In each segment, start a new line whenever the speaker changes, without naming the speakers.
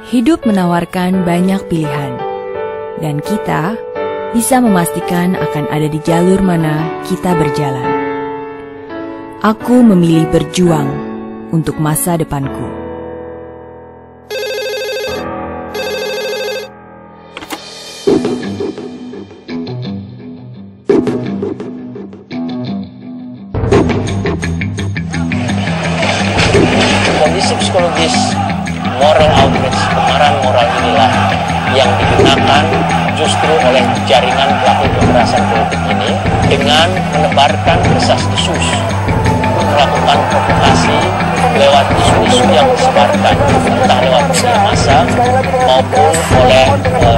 Hidup menawarkan banyak pilihan, dan kita bisa memastikan akan ada di jalur mana kita berjalan. Aku memilih berjuang untuk masa depanku.
Kondisi psikologis moral outrage, kemarahan moral inilah yang digunakan justru oleh jaringan pelaku kekerasan politik ini dengan menebarkan desas-desus, melakukan provokasi lewat isu-isu yang disebarkan, entah lewat media massa maupun oleh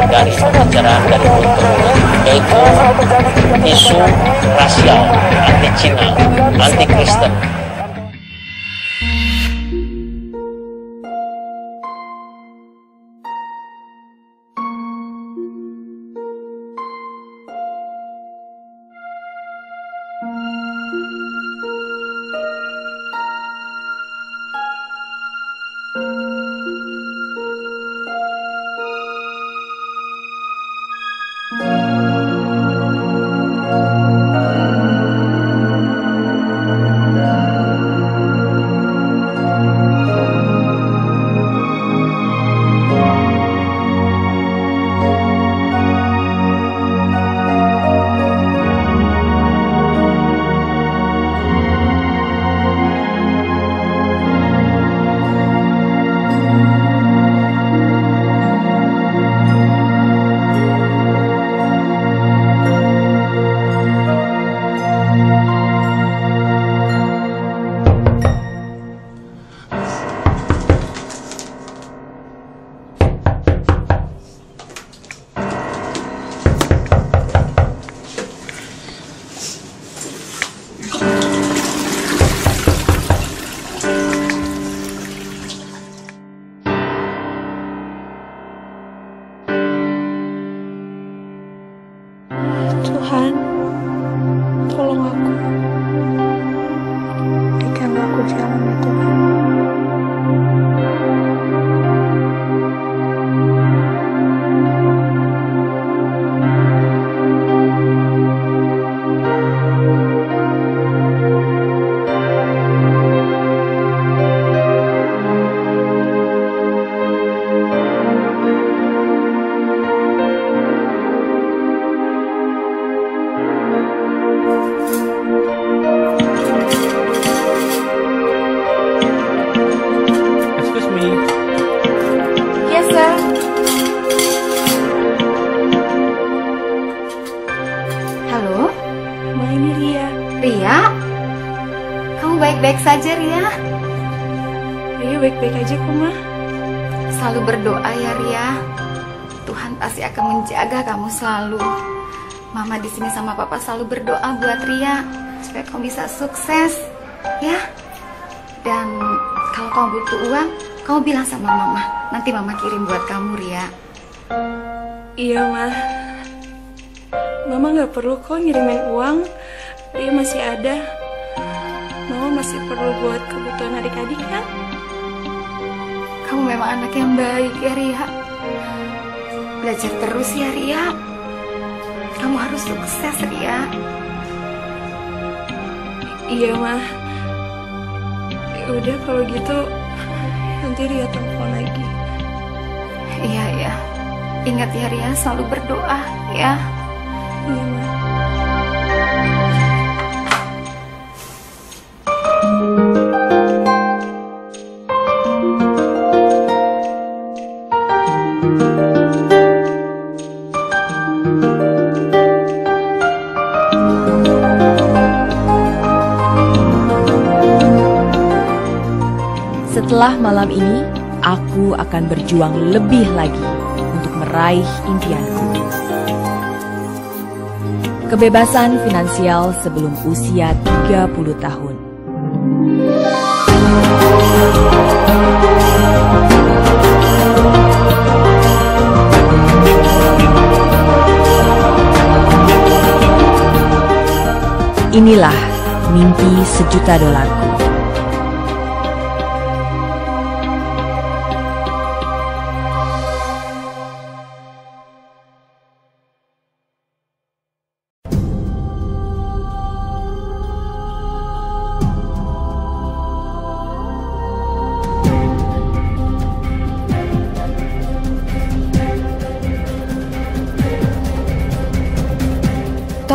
dari pembicaraan dari kultur, yaitu isu rasial, anti-Cina, anti-Kristen.
Tuhan, tolong aku. Berikanlah aku jalan ya Tuhan.
Halo?
Ma, ini Ria.
Ria? Kamu baik-baik saja, Ria?
Ria baik-baik aja kok, Ma.
Selalu berdoa ya, Ria. Tuhan pasti akan menjaga kamu selalu. Mama di sini sama Papa selalu berdoa buat Ria supaya kamu bisa sukses, ya. Dan kalau kamu butuh uang, kamu bilang sama Mama. Nanti Mama kirim buat kamu, Ria.
Iya, Ma. Mama nggak perlu kok ngirimin uang. Ria masih ada. Mama masih perlu buat kebutuhan adik-adik kan?
Kamu memang anak yang baik ya, Ria. Belajar terus ya, Ria. Kamu harus sukses, Ria.
Iya, Ma. Udah kalau gitu nanti Ria telepon lagi.
Iya, iya. Ingat ya, Ria, selalu berdoa ya.
Iya, Ma.
Setelah malam ini, aku akan berjuang lebih lagi untuk meraih impianku. Kebebasan finansial sebelum usia 30 tahun. Inilah mimpi $1 juta.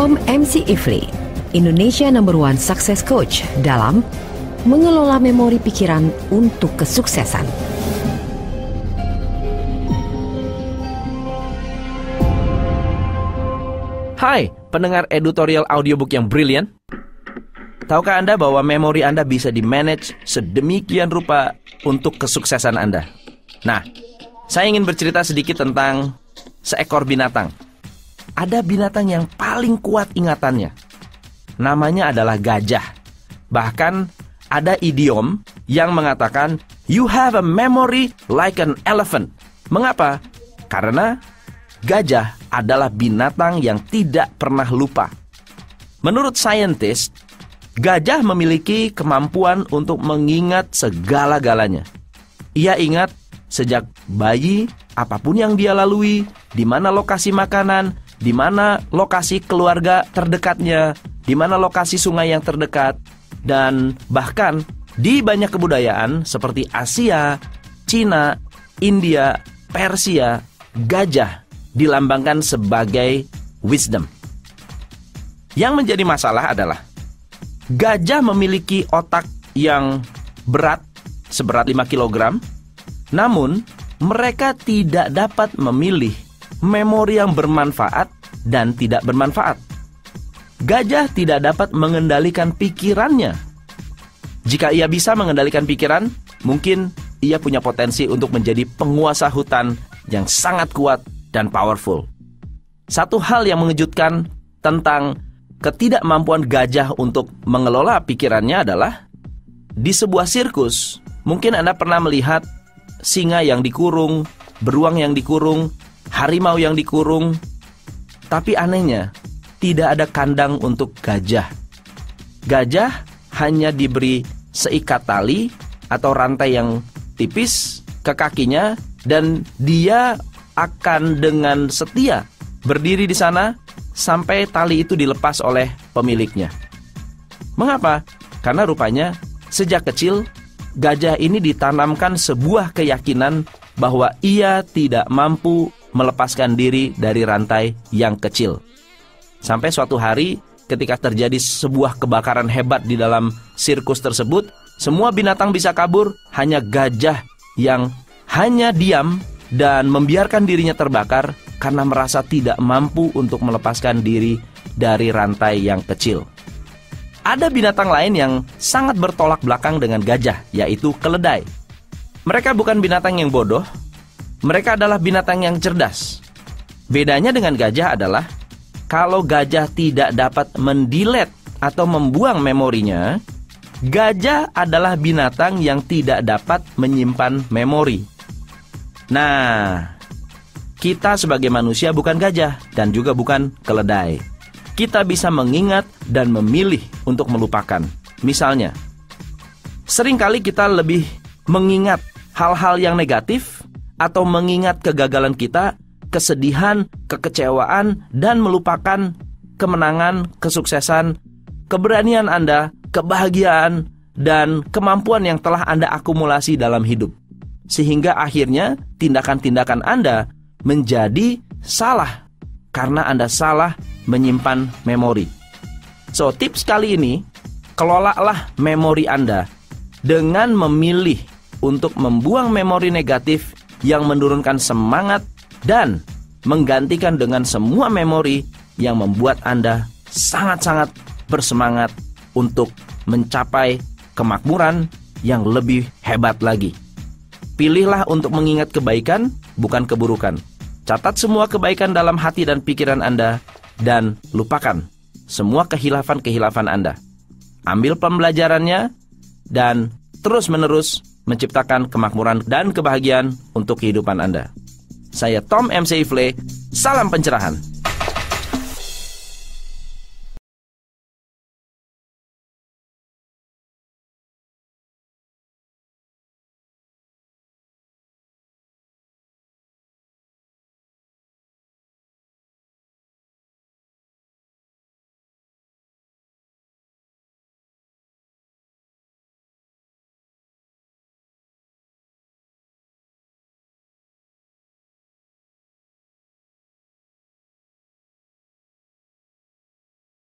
Tom MC Ifle, Indonesia #1 Success Coach dalam mengelola memori pikiran untuk kesuksesan.
Hai, pendengar editorial audiobook yang brilian. Tahukah Anda bahwa memori Anda bisa di-manage sedemikian rupa untuk kesuksesan Anda? Nah, saya ingin bercerita sedikit tentang seekor binatang. Ada binatang yang paling kuat ingatannya. Namanya adalah gajah. Bahkan ada idiom yang mengatakan, "You have a memory like an elephant." Mengapa? Karena gajah adalah binatang yang tidak pernah lupa. Menurut saintis, gajah memiliki kemampuan untuk mengingat segala-galanya. Ia ingat sejak bayi, apapun yang dia lalui, di mana lokasi makanan, di mana lokasi keluarga terdekatnya, di mana lokasi sungai yang terdekat, dan bahkan di banyak kebudayaan seperti Asia, Cina, India, Persia, gajah dilambangkan sebagai wisdom. Yang menjadi masalah adalah gajah memiliki otak yang berat, seberat 5 kg, namun mereka tidak dapat memilih memori yang bermanfaat dan tidak bermanfaat. Gajah tidak dapat mengendalikan pikirannya. Jika ia bisa mengendalikan pikiran, mungkin ia punya potensi untuk menjadi penguasa hutan yang sangat kuat dan powerful. Satu hal yang mengejutkan tentang ketidakmampuan gajah untuk mengelola pikirannya adalah di sebuah sirkus, mungkin Anda pernah melihat singa yang dikurung, beruang yang dikurung, harimau yang dikurung. Tapi anehnya, tidak ada kandang untuk gajah. Gajah hanya diberi seikat tali atau rantai yang tipis ke kakinya, dan dia akan dengan setia berdiri di sana sampai tali itu dilepas oleh pemiliknya. Mengapa? Karena rupanya sejak kecil gajah ini ditanamkan sebuah keyakinan bahwa ia tidak mampu melepaskan diri dari rantai yang kecil. Sampai suatu hari ketika terjadi sebuah kebakaran hebat di dalam sirkus tersebut, semua binatang bisa kabur, hanya gajah yang hanya diam dan membiarkan dirinya terbakar karena merasa tidak mampu untuk melepaskan diri dari rantai yang kecil. Ada binatang lain yang sangat bertolak belakang dengan gajah, yaitu keledai. Mereka bukan binatang yang bodoh, mereka adalah binatang yang cerdas. Bedanya dengan gajah adalah kalau gajah tidak dapat mendelete atau membuang memorinya, gajah adalah binatang yang tidak dapat menyimpan memori. Nah, kita sebagai manusia bukan gajah dan juga bukan keledai. Kita bisa mengingat dan memilih untuk melupakan. Misalnya, seringkali kita lebih mengingat hal-hal yang negatif atau mengingat kegagalan kita, kesedihan, kekecewaan, dan melupakan kemenangan, kesuksesan, keberanian Anda, kebahagiaan, dan kemampuan yang telah Anda akumulasi dalam hidup. Sehingga akhirnya tindakan-tindakan Anda menjadi salah karena Anda salah menyimpan memori. So, tips kali ini, kelolalah memori Anda dengan memilih untuk membuang memori negatif yang menurunkan semangat dan menggantikan dengan semua memori yang membuat Anda sangat-sangat bersemangat untuk mencapai kemakmuran yang lebih hebat lagi. Pilihlah untuk mengingat kebaikan, bukan keburukan. Catat semua kebaikan dalam hati dan pikiran Anda, dan lupakan semua kehilafan-kehilafan Anda. Ambil pembelajarannya, dan terus-menerus menciptakan kemakmuran dan kebahagiaan untuk kehidupan Anda. Saya Tom MC Ifle, salam pencerahan.